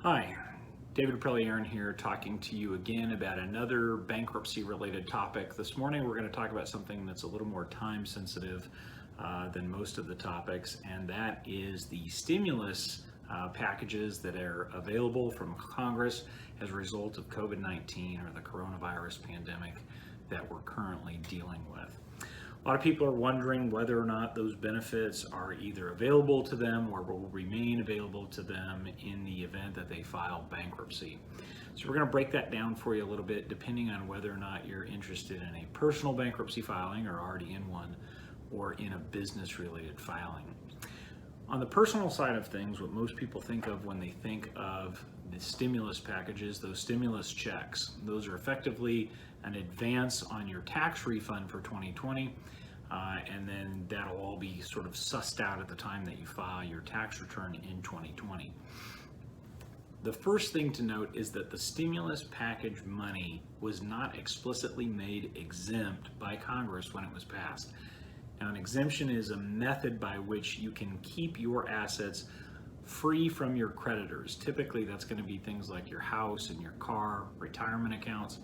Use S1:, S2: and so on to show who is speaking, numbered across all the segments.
S1: Hi, David Prelle, Eron here, talking to you again about another bankruptcy-related topic. This morning we're going to talk about something that's a little more time-sensitive than most of the topics, and that is the stimulus packages that are available from Congress as a result of COVID-19 or the coronavirus pandemic that we're currently dealing with. A lot of people are wondering whether or not those benefits are either available to them or will remain available to them in the event that they file bankruptcy. So we're going to break that down for you a little bit, depending on whether or not you're interested in a personal bankruptcy filing or already in one, or in a business-related filing. On the personal side of things, what most people think of when they think of the stimulus packages, those stimulus checks, those are effectively an advance on your tax refund for 2020, and then that'll all be sort of sussed out at the time that you file your tax return in 2020. The first thing to note is that the stimulus package money was not explicitly made exempt by Congress when it was passed. Now, an exemption is a method by which you can keep your assets free from your creditors. Typically, that's going to be things like your house and your car, retirement accounts.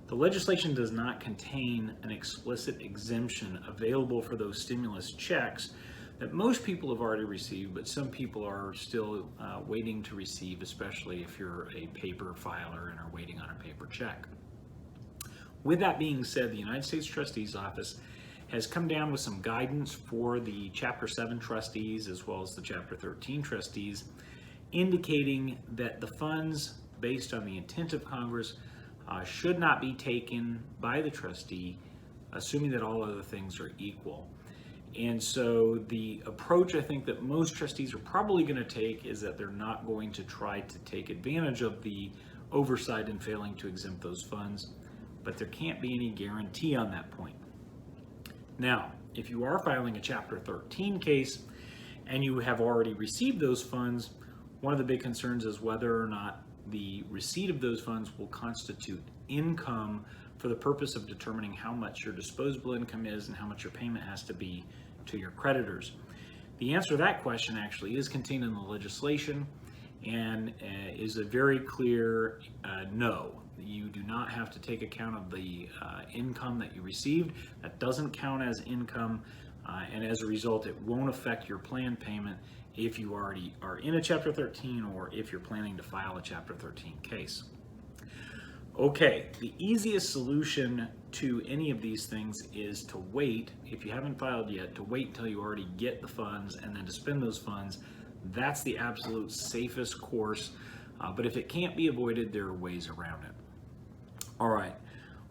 S1: The legislation does not contain an explicit exemption available for those stimulus checks that most people have already received, but some people are still waiting to receive, especially if you're a paper filer and are waiting on a paper check. With that being said, the United States Trustee's Office has come down with some guidance for the Chapter 7 trustees as well as the Chapter 13 trustees, indicating that the funds, based on the intent of Congress, should not be taken by the trustee, assuming that all other things are equal. And so the approach I think that most trustees are probably going to take is that they're not going to try to take advantage of the oversight in failing to exempt those funds, but there can't be any guarantee on that point. Now, if you are filing a Chapter 13 case and you have already received those funds, one of the big concerns is whether or not the receipt of those funds will constitute income for the purpose of determining how much your disposable income is and how much your payment has to be to your creditors. The answer to that question actually is contained in the legislation and is a very clear no. You do not have to take account of the income that you received. That doesn't count as income, and as a result, it won't affect your plan payment if you already are in a Chapter 13 or if you're planning to file a Chapter 13 case. Okay, the easiest solution to any of these things is to wait, if you haven't filed yet, to wait until you already get the funds and then to spend those funds. That's the absolute safest course, but if it can't be avoided, there are ways around it. All right,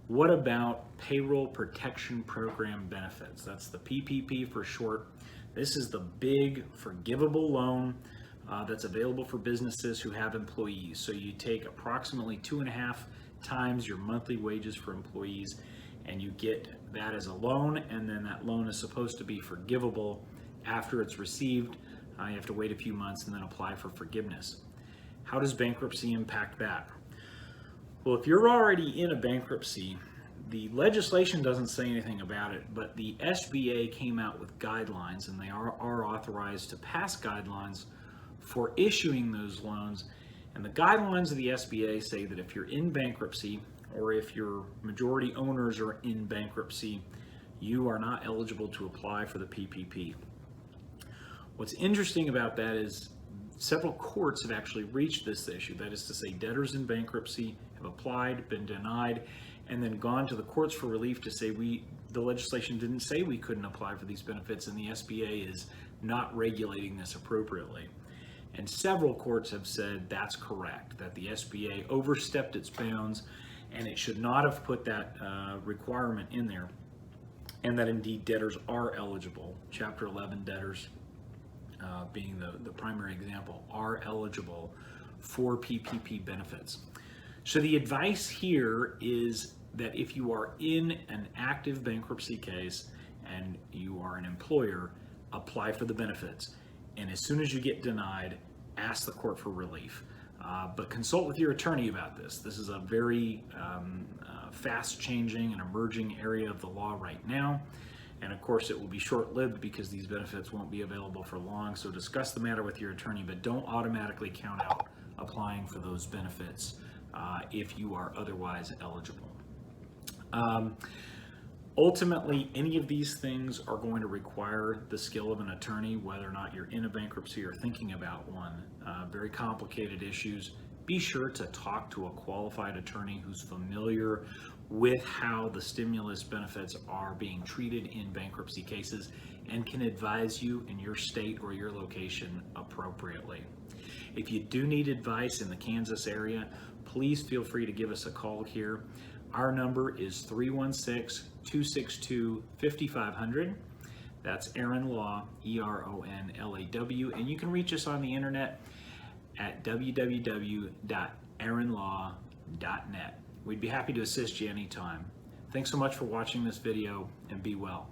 S1: what about Payroll Protection Program benefits? That's the PPP for short. This is the big forgivable loan that's available for businesses who have employees. So you take approximately 2.5 times your monthly wages for employees and you get that as a loan, and then that loan is supposed to be forgivable after it's received. You have to wait a few months and then apply for forgiveness. How does bankruptcy impact that? Well, if you're already in a bankruptcy, the legislation doesn't say anything about it, but the SBA came out with guidelines, and they are authorized to pass guidelines for issuing those loans. And the guidelines of the SBA say that if you're in bankruptcy or if your majority owners are in bankruptcy, you are not eligible to apply for the PPP. What's interesting about that is several courts have actually reached this issue. That is to say, debtors in bankruptcy have applied, been denied, and then gone to the courts for relief to say the legislation didn't say we couldn't apply for these benefits, and the SBA is not regulating this appropriately. And several courts have said that's correct, that the SBA overstepped its bounds and it should not have put that requirement in there, and that indeed debtors are eligible. Chapter 11 debtors, being the primary example, are eligible for PPP benefits. So the advice here is that if you are in an active bankruptcy case and you are an employer, apply for the benefits. And as soon as you get denied, ask the court for relief. But consult with your attorney about this. This is a very fast-changing and emerging area of the law right now. And of course, it will be short-lived because these benefits won't be available for long. So discuss the matter with your attorney, but don't automatically count out applying for those benefits if you are otherwise eligible. Ultimately, any of these things are going to require the skill of an attorney, whether or not you're in a bankruptcy or thinking about one. Very complicated issues. Be sure to talk to a qualified attorney who's familiar with how the stimulus benefits are being treated in bankruptcy cases and can advise you in your state or your location appropriately. If you do need advice in the Kansas area, please feel free to give us a call here. Our number is 316-262-5500. That's Eron Law, ERONLAW, and you can reach us on the internet at www.eronlaw.net. We'd be happy to assist you anytime. Thanks so much for watching this video, and be well.